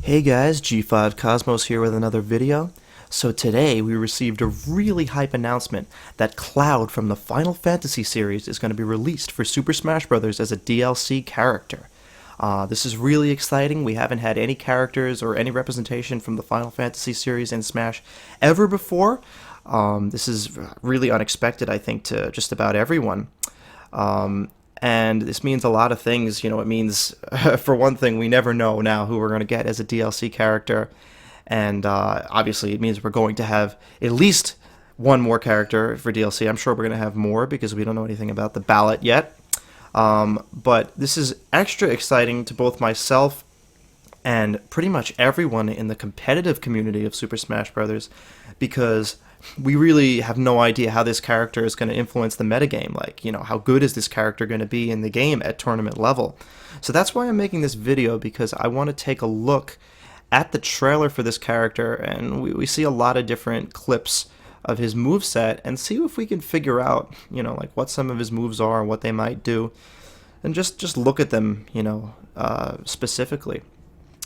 Hey guys, G5 CoZmos here with another video. So today we received a really hype announcement that Cloud from the Final Fantasy series is going to be released for Super Smash Bros. As a DLC character. This is really exciting. We haven't had any characters or any representation from the Final Fantasy series in Smash ever before. This is really unexpected, I think, to just about everyone. And this means a lot of things. It means, for one thing, we never know now who we're going to get as a DLC character. And obviously, it means we're going to have at least one more character for DLC. I'm sure we're going to have more because we don't know anything about the ballot yet. But this is extra exciting to both myself and pretty much everyone in the competitive community of Super Smash Bros. Because we really have no idea how this character is going to influence the metagame. How good is this character going to be in the game at tournament level? So that's why I'm making this video, because I want to take a look at the trailer for this character, and we see a lot of different clips of his moveset and see if we can figure out, what some of his moves are and what they might do, and just look at them, specifically.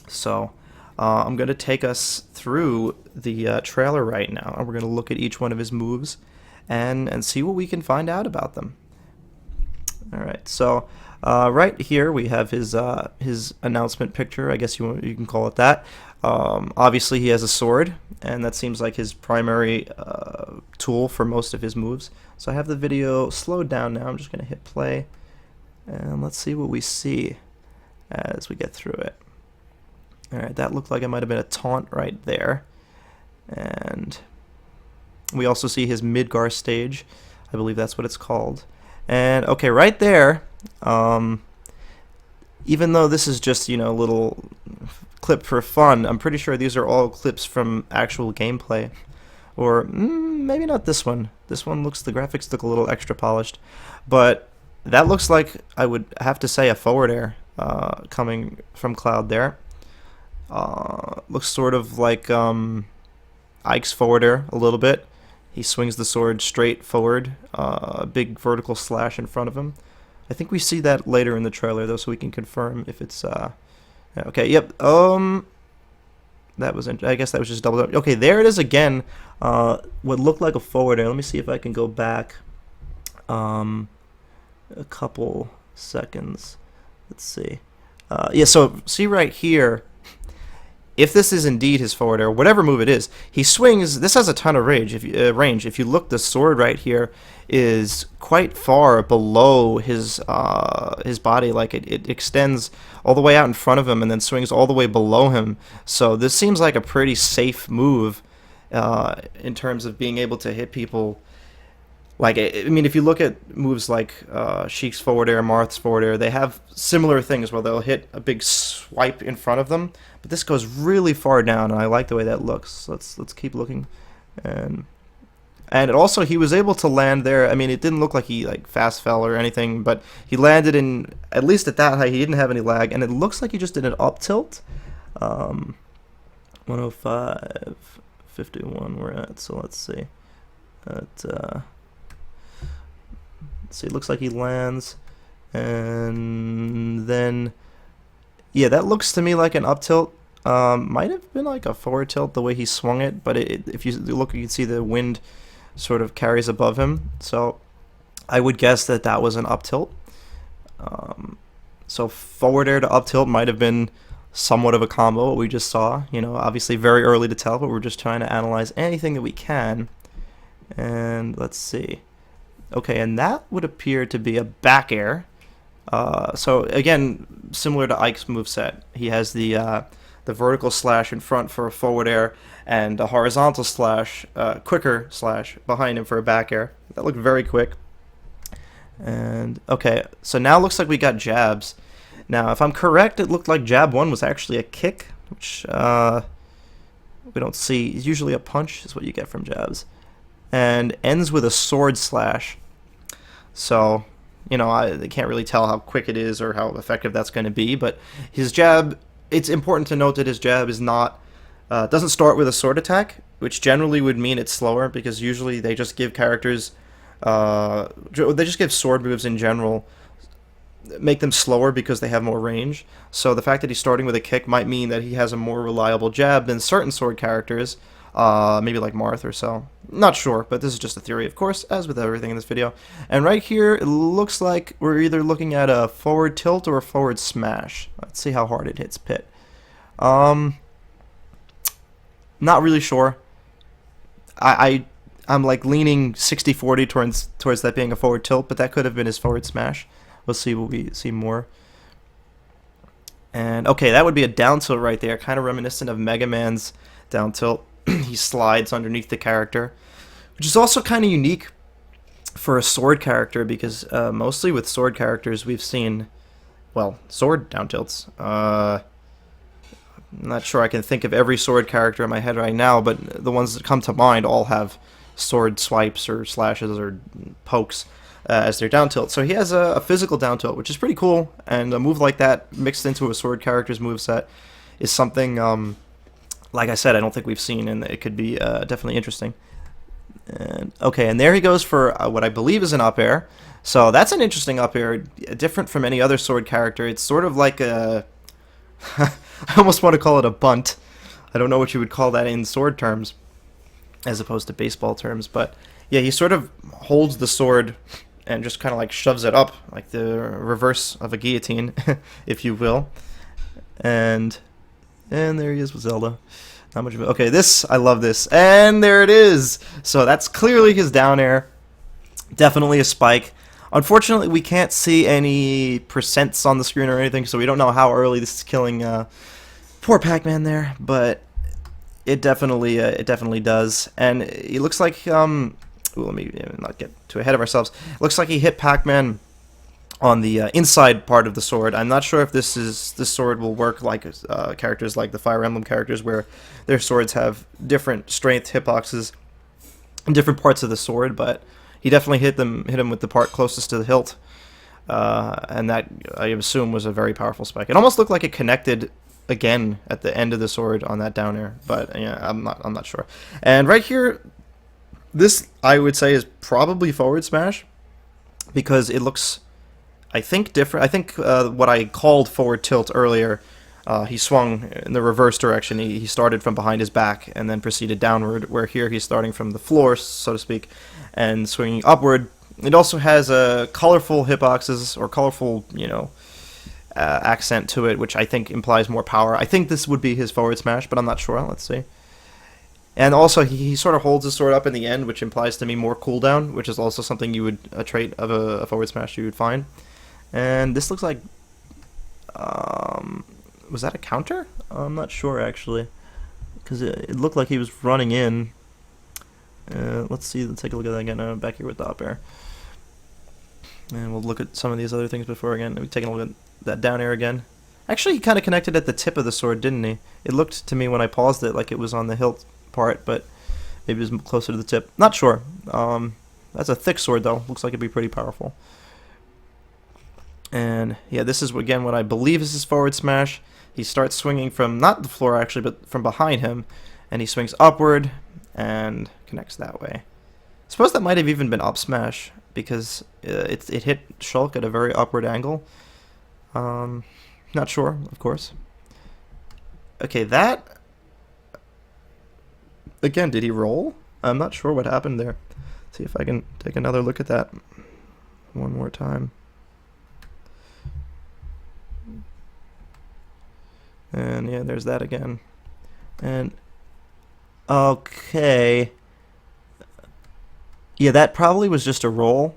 So I'm going to take us through the trailer right now, and we're going to look at each one of his moves and see what we can find out about them. Alright, so right here we have his announcement picture, I guess you can call it that. Obviously he has a sword, and that seems like his primary tool for most of his moves. So I have the video slowed down now. I'm just going to hit play, and let's see what we see as we get through it. Alright, that looked like it might have been a taunt right there. And we also see his Midgar stage. I believe that's what it's called. And okay, right there, even though this is just, a little clip for fun, I'm pretty sure these are all clips from actual gameplay. Or maybe not this one. This one the graphics look a little extra polished. But that looks like, I would have to say, a forward air coming from Cloud there. Looks sort of like Ike's forward air a little bit. He swings the sword straight forward, a big vertical slash in front of him. I think we see that later in the trailer, though, so we can confirm if it's okay. Yep. That was I guess that was just double. Okay, there it is again. What looked like a forward air. Let me see if I can go back a couple seconds. Let's see. Yeah. So see right here. If this is indeed his forward air, whatever move it is, he swings. This has a ton of range. If you look, the sword right here is quite far below his body. Like it extends all the way out in front of him and then swings all the way below him. So this seems like a pretty safe move in terms of being able to hit people. Like, I mean, if you look at moves like Sheik's forward air, Marth's forward air, they have similar things where they'll hit a big swipe in front of them. But this goes really far down, and I like the way that looks. So let's keep looking, and it also, he was able to land there. I mean, it didn't look like he fast fell or anything, but he landed in, at least at that height, he didn't have any lag, and it looks like he just did an up tilt. 105, 51 we're at. So let's see. See, it looks like he lands, and then, yeah, that looks to me like an up tilt. Might have been like a forward tilt the way he swung it, but if you look, you can see the wind sort of carries above him. So I would guess that was an up tilt. So forward air to up tilt might have been somewhat of a combo, what we just saw. Obviously very early to tell, but we're just trying to analyze anything that we can. And let's see. Okay, and that would appear to be a back air. So again, similar to Ike's moveset, he has the vertical slash in front for a forward air and a horizontal slash, quicker slash behind him for a back air. That looked very quick. And okay, so now it looks like we got jabs. Now, if I'm correct, it looked like jab 1 was actually a kick, which we don't see. It's usually a punch is what you get from jabs. And ends with a sword slash. So, I can't really tell how quick it is or how effective that's going to be, but his jab, it's important to note that his jab is not, doesn't start with a sword attack, which generally would mean it's slower, because usually they just give characters, they just give sword moves in general make them slower because they have more range. So the fact that he's starting with a kick might mean that he has a more reliable jab than certain sword characters, maybe like Marth or so. Not sure, but this is just a theory, of course, as with everything in this video. And right here, it looks like we're either looking at a forward tilt or a forward smash. Let's see how hard it hits Pit. Not really sure. I'm like leaning 60-40 towards that being a forward tilt, but that could have been his forward smash. We'll see what we see more. And okay, that would be a down tilt right there, kind of reminiscent of Mega Man's down tilt. He slides underneath the character, which is also kind of unique for a sword character because mostly with sword characters we've seen, well, sword down tilts. I'm not sure I can think of every sword character in my head right now, but the ones that come to mind all have sword swipes or slashes or pokes as their down tilt. So he has a physical down tilt, which is pretty cool, and a move like that mixed into a sword character's moveset is something, like I said, I don't think we've seen, and it could be definitely interesting. And okay, and there he goes for what I believe is an up air. So that's an interesting up air, different from any other sword character. It's sort of like a... I almost want to call it a bunt. I don't know what you would call that in sword terms, as opposed to baseball terms, but yeah, he sort of holds the sword and just kind of like shoves it up, like the reverse of a guillotine, if you will. And there he is with Zelda. Not much of it. Okay, this, I love this. And there it is! So that's clearly his down air. Definitely a spike. Unfortunately, we can't see any percents on the screen or anything, so we don't know how early this is killing poor Pac-Man there, but it definitely does. And it looks like, let me not get too ahead of ourselves. It looks like he hit Pac-Man on the inside part of the sword. I'm not sure if this sword will work like characters like the Fire Emblem characters, where their swords have different strength hitboxes in different parts of the sword, but he definitely hit him with the part closest to the hilt, and that, I assume, was a very powerful spike. It almost looked like it connected again at the end of the sword on that down air, but yeah, I'm not sure. And right here, this, I would say, is probably forward smash, because it looks, I think, different. I think what I called forward tilt earlier, he swung in the reverse direction. He started from behind his back and then proceeded downward, where here he's starting from the floor, so to speak, and swinging upward. It also has colorful hitboxes, or colorful, accent to it, which I think implies more power. I think this would be his forward smash, but I'm not sure. Let's see. And also, he sort of holds his sword up in the end, which implies to me more cooldown, which is also something a trait of a forward smash you would find. And this looks like, was that a counter? I'm not sure, actually, because it looked like he was running in. Let's see, let's take a look at that again, back here with the up air. And we'll look at some of these other things before again. We're taking a look at that down air again. Actually, he kind of connected at the tip of the sword, didn't he? It looked to me when I paused it like it was on the hilt part, but maybe it was closer to the tip. Not sure. That's a thick sword, though. Looks like it'd be pretty powerful. And yeah, this is again what I believe is his forward smash. He starts swinging from not the floor actually, but from behind him, and he swings upward and connects that way. I suppose that might have even been up smash, because it hit Shulk at a very upward angle. Not sure, of course. Okay, that again, did he roll? I'm not sure what happened there. Let's see if I can take another look at that one more time. And yeah, there's that again. And okay, yeah, that probably was just a roll.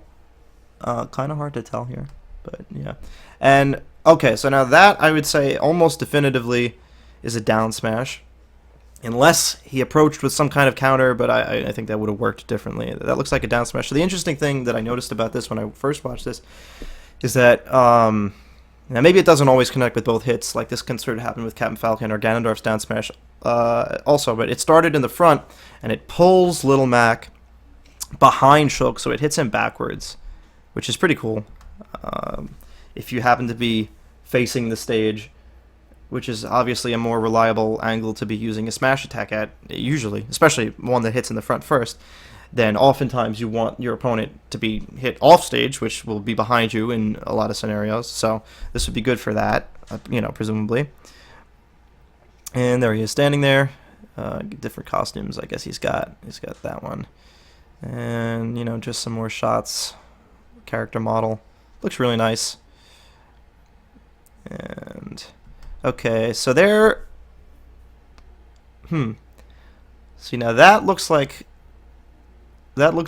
Kind of hard to tell here, but yeah. And okay, so now that, I would say, almost definitively is a down smash, unless he approached with some kind of counter, but I think that would have worked differently. That looks like a down smash. So the interesting thing that I noticed about this when I first watched this is that now maybe it doesn't always connect with both hits, like this can sort of happen with Captain Falcon or Ganondorf's down smash also, but it started in the front and it pulls Little Mac behind Shulk, so it hits him backwards, which is pretty cool. If you happen to be facing the stage, which is obviously a more reliable angle to be using a smash attack at, usually, especially one that hits in the front first. then oftentimes you want your opponent to be hit off stage, which will be behind you in a lot of scenarios. So this would be good for that, presumably. And there he is standing there. Different costumes, I guess he's got that one. And, just some more shots. Character model. Looks really nice. And, okay, so there... See, now that looks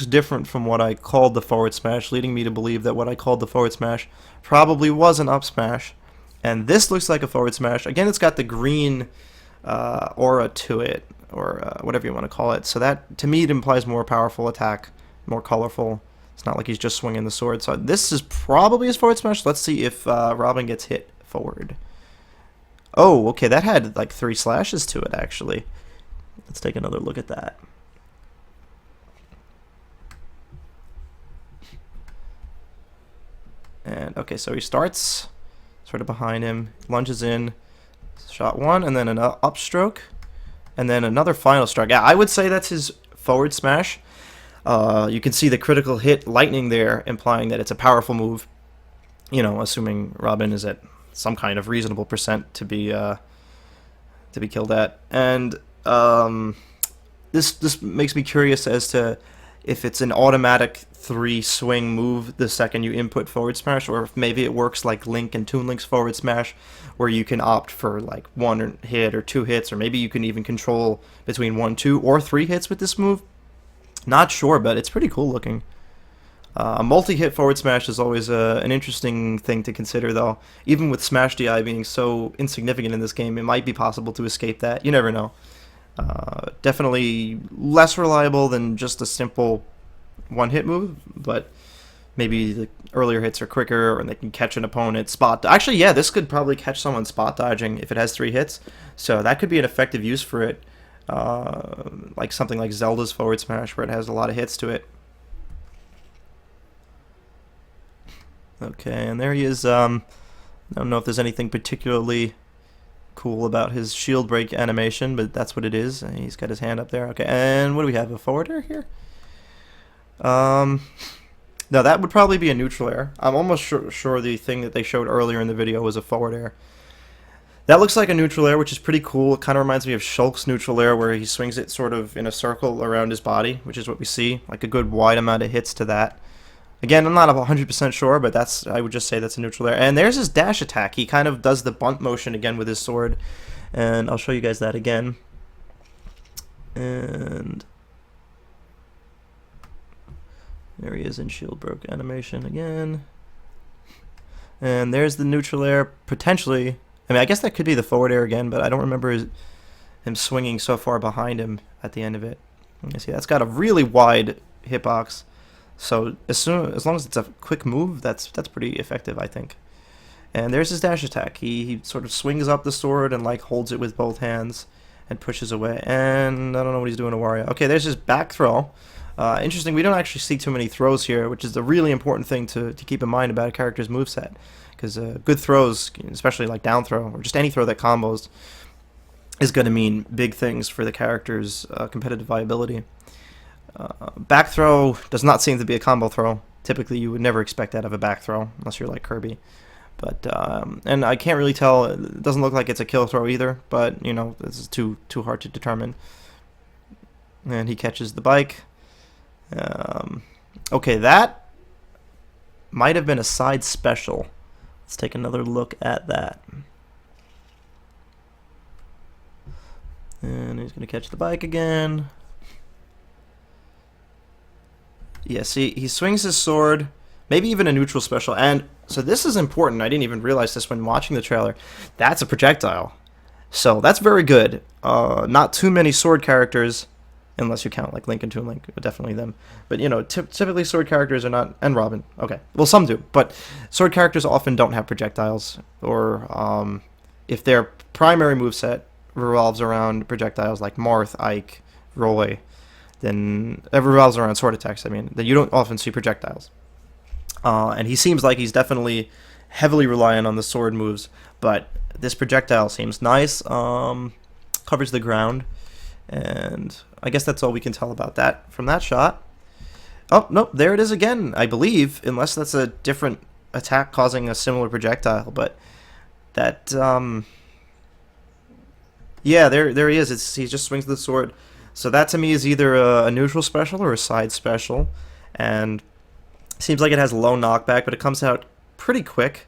different from what I called the forward smash, leading me to believe that what I called the forward smash probably was an up smash. And this looks like a forward smash. Again, it's got the green aura to it, or whatever you want to call it. So that, to me, it implies more powerful attack, more colorful. It's not like he's just swinging the sword. So this is probably his forward smash. Let's see if Robin gets hit forward. Oh, okay, that had like 3 slashes to it, actually. Let's take another look at that. And, okay, so he starts sort of behind him, lunges in, shot 1, and then an upstroke, and then another final strike. Yeah, I would say that's his forward smash. You can see the critical hit lightning there, implying that it's a powerful move, assuming Robin is at some kind of reasonable percent to be killed at. And this makes me curious as to if it's an automatic 3-swing move the second you input forward smash, or if maybe it works like Link and Toon Link's forward smash, where you can opt for like 1 hit or 2 hits, or maybe you can even control between 1, 2, or 3 hits with this move. Not sure, but it's pretty cool looking. A multi-hit forward smash is always an interesting thing to consider, though. Even with Smash DI being so insignificant in this game, it might be possible to escape that. You never know. Definitely less reliable than just a simple one-hit move, but maybe the earlier hits are quicker, or they can catch an opponent spot. Actually, yeah, this could probably catch someone spot dodging if it has 3 hits, so that could be an effective use for it. Like something like Zelda's forward smash, where it has a lot of hits to it. Okay, and there he is. I don't know if there's anything particularly cool about his shield break animation, but that's what it is. He's got his hand up there. Okay, and what do we have? A forward air here? No, that would probably be a neutral air. I'm almost sure the thing that they showed earlier in the video was a forward air. That looks like a neutral air, which is pretty cool. It kind of reminds me of Shulk's neutral air, where he swings it sort of in a circle around his body, which is what we see. Like a good wide amount of hits to that. Again, I'm not 100% sure, but I would just say that's a neutral air. And there's his dash attack. He kind of does the bunt motion again with his sword. And I'll show you guys that again. And there he is in shield broke animation again. And there's the neutral air, potentially. I mean, I guess that could be the forward air again, but I don't remember him swinging so far behind him at the end of it. You see, that's got a really wide hitbox. So as long as it's a quick move, that's pretty effective, I think. And there's his dash attack. He sort of swings up the sword and like holds it with both hands and pushes away. And I don't know what he's doing to Wario. Okay, there's his back throw. Interesting, we don't actually see too many throws here, which is a really important thing to keep in mind about a character's moveset. Because good throws, especially like down throw, or just any throw that combos, is going to mean big things for the character's competitive viability. Back throw does not seem to be a combo throw. Typically, you would never expect that of a back throw, unless you're like Kirby. But and I can't really tell. It doesn't look like it's a kill throw either. But this is too hard to determine. And he catches the bike. Okay, that might have been a side special. Let's take another look at that. And he's going to catch the bike again. Yeah, see, he swings his sword, maybe even a neutral special. And so this is important. I didn't even realize this when watching the trailer. That's a projectile. So that's very good. Not too many sword characters, unless you count like Link and Toon Link, definitely them. But typically sword characters are not, and Robin. Okay, well some do, but sword characters often don't have projectiles, or if their primary moveset revolves around projectiles like Marth, Ike, Roy, then it revolves around sword attacks. I mean, then you don't often see projectiles. And he seems like he's definitely heavily reliant on the sword moves, but this projectile seems nice. Covers the ground. And I guess that's all we can tell about that from that shot. Oh, nope, there it is again, I believe, unless that's a different attack causing a similar projectile, but that, yeah, there he is. He just swings the sword. So that to me is either a neutral special or a side special, and seems like it has low knockback, but it comes out pretty quick.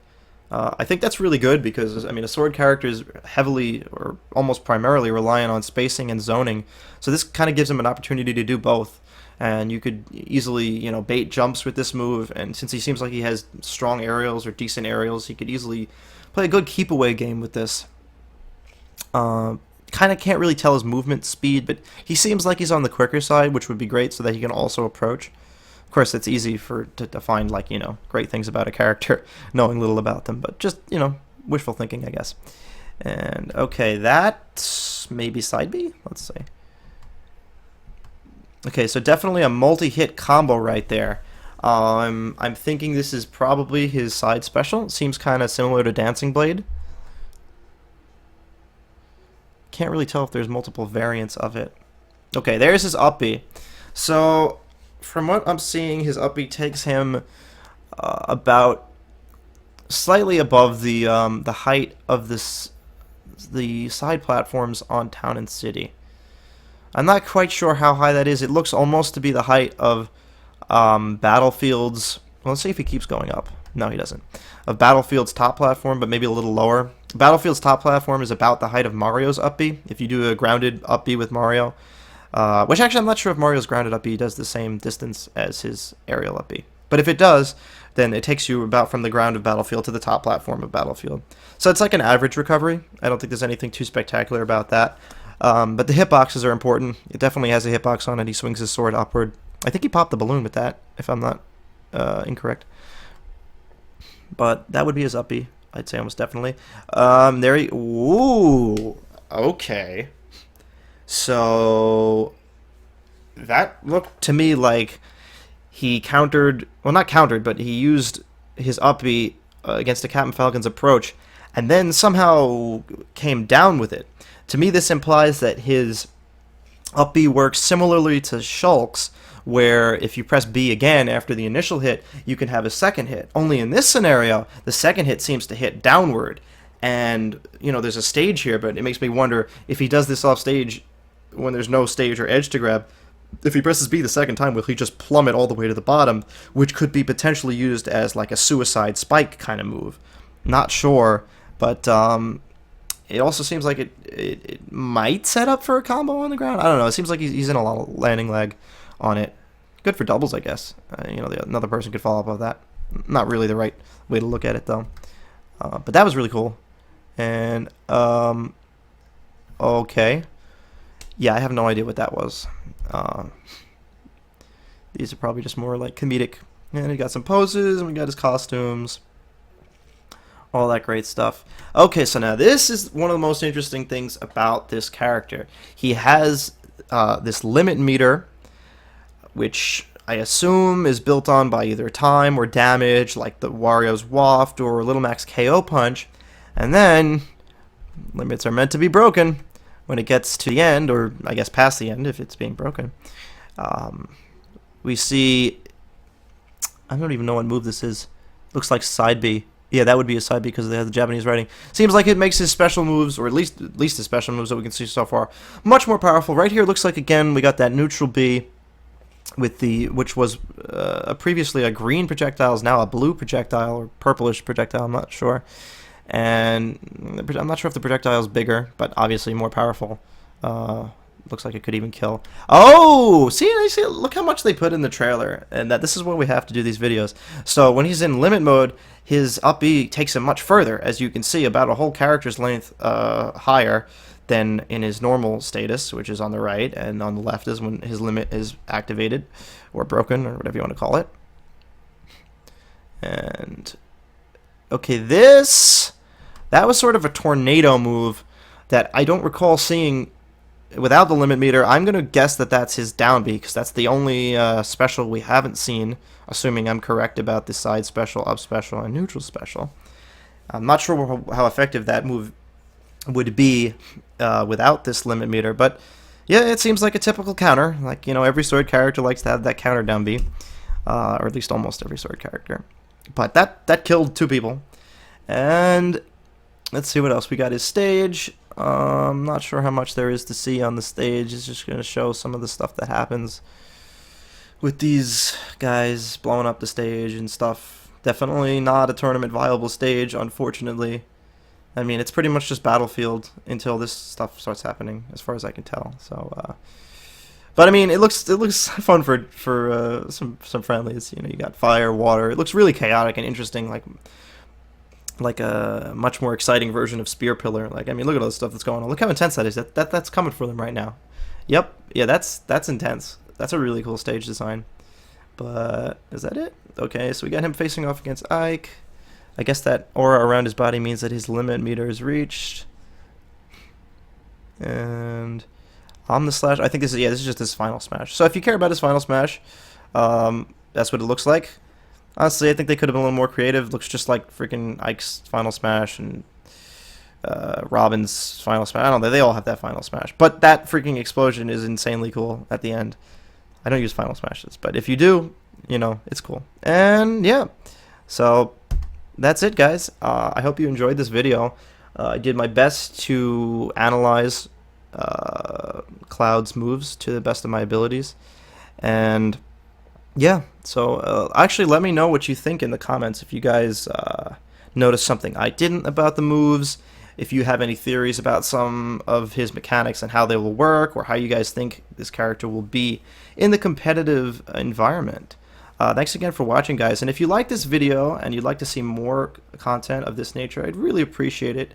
I think that's really good because, I mean, a sword character is heavily or almost primarily reliant on spacing and zoning, so this kind of gives him an opportunity to do both. And you could easily, bait jumps with this move, and since he seems like he has strong aerials or decent aerials, he could easily play a good keep away game with this. Kind of can't really tell his movement speed, but he seems like he's on the quicker side, which would be great so that he can also approach. Of course, it's easy to find, like, great things about a character, knowing little about them, but just, wishful thinking, I guess. And, okay, that maybe side B? Let's see. Okay, so definitely a multi-hit combo right there. I'm thinking this is probably his side special. It seems kind of similar to Dancing Blade. Can't really tell if there's multiple variants of it. Okay, there's his up B. So, from what I'm seeing, his up B takes him about slightly above the height of the side platforms on Town and City. I'm not quite sure how high that is. It looks almost to be the height of Battlefield's... Well, let's see if he keeps going up. No, he doesn't. Of Battlefield's top platform, but maybe a little lower. Battlefield's top platform is about the height of Mario's up B, if you do a grounded up B with Mario. Which actually I'm not sure if Mario's grounded up B does the same distance as his aerial up B. But if it does, then it takes you about from the ground of Battlefield to the top platform of Battlefield. So it's like an average recovery. I don't think there's anything too spectacular about that. But the hitboxes are important. It definitely has a hitbox on it. He swings his sword upward. I think he popped the balloon with that, if I'm not incorrect. But that would be his up B, I'd say almost definitely. There he... Ooh, okay. So that looked to me like he countered... Well, not countered, but he used his up B against a Captain Falcon's approach, and then somehow came down with it. To me, this implies that his up B works similarly to Shulk's, where if you press B again after the initial hit, you can have a second hit. Only in this scenario, the second hit seems to hit downward. And, there's a stage here, but it makes me wonder if he does this off stage when there's no stage or edge to grab. If he presses B the second time, will he just plummet all the way to the bottom, which could be potentially used as like a suicide spike kind of move. Not sure, but it also seems like it might set up for a combo on the ground. I don't know. It seems like he's in a lot of landing lag on it. Good for doubles, I guess. Another person could follow up with that. Not really the right way to look at it, though. But that was really cool. And, okay. Yeah, I have no idea what that was. These are probably just more like comedic. And he got some poses, and we got his costumes. All that great stuff. Okay, so now this is one of the most interesting things about this character. He has this limit meter, which I assume is built on by either time or damage, like the Wario's Waft or Little Mac's KO Punch. And then, limits are meant to be broken when it gets to the end, or I guess past the end if it's being broken. We see... I don't even know what move this is. Looks like side B. Yeah, that would be a side B because they have the Japanese writing. Seems like it makes his special moves, or at least his special moves that we can see so far, much more powerful. Right here, it looks like again we got that neutral B, which was previously a green projectile, is now a blue projectile or purplish projectile. I'm not sure, and I'm not sure if the projectile is bigger, but obviously more powerful. Looks like it could even kill. Oh, see, look how much they put in the trailer, and that this is what we have to do these videos. So when he's in limit mode, his up B takes him much further, as you can see, about a whole character's length higher than in his normal status, which is on the right, and on the left is when his limit is activated, or broken, or whatever you want to call it. And, okay, that was sort of a tornado move that I don't recall seeing without the limit meter. I'm going to guess that that's his down B, because that's the only special we haven't seen, assuming I'm correct about the side special, up special, and neutral special. I'm not sure how effective that move would be without this limit meter, but yeah, it seems like a typical counter. Like, every sword character likes to have that counter down B. or at least almost every sword character. But that killed 2 people. And let's see what else. We got his stage. I'm not sure how much there is to see on the stage. It's just going to show some of the stuff that happens with these guys blowing up the stage and stuff. Definitely not a tournament viable stage, unfortunately. I mean, it's pretty much just Battlefield until this stuff starts happening, as far as I can tell. So, but I mean, it looks fun for some friendlies. You know, you got fire, water. It looks really chaotic and interesting, like a much more exciting version of Spear Pillar. Like, I mean, look at all the stuff that's going on. Look how intense that is. That's coming for them right now. Yep, yeah, that's intense. That's a really cool stage design. But is that it? Okay, so we got him facing off against Ike. I guess that aura around his body means that his limit meter is reached. And on the slash, I think this is just his final smash. So if you care about his final smash, that's what it looks like. Honestly, I think they could have been a little more creative. It looks just like freaking Ike's final smash and Robin's final smash. I don't know, they all have that final smash. But that freaking explosion is insanely cool at the end. I don't use final smashes, but if you do, you know, it's cool. And yeah, so that's it, guys. I hope you enjoyed this video. I did my best to analyze Cloud's moves to the best of my abilities. And yeah, so actually let me know what you think in the comments if you guys noticed something I didn't about the moves, if you have any theories about some of his mechanics and how they will work, or how you guys think this character will be in the competitive environment. Thanks again for watching, guys, and if you like this video and you'd like to see more content of this nature, I'd really appreciate it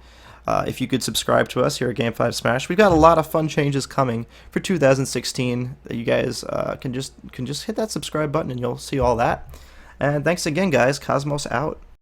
if you could subscribe to us here at Game 5 Smash. We've got a lot of fun changes coming for 2016 that you guys can just hit that subscribe button and you'll see all that. And thanks again, guys. CoZmos out.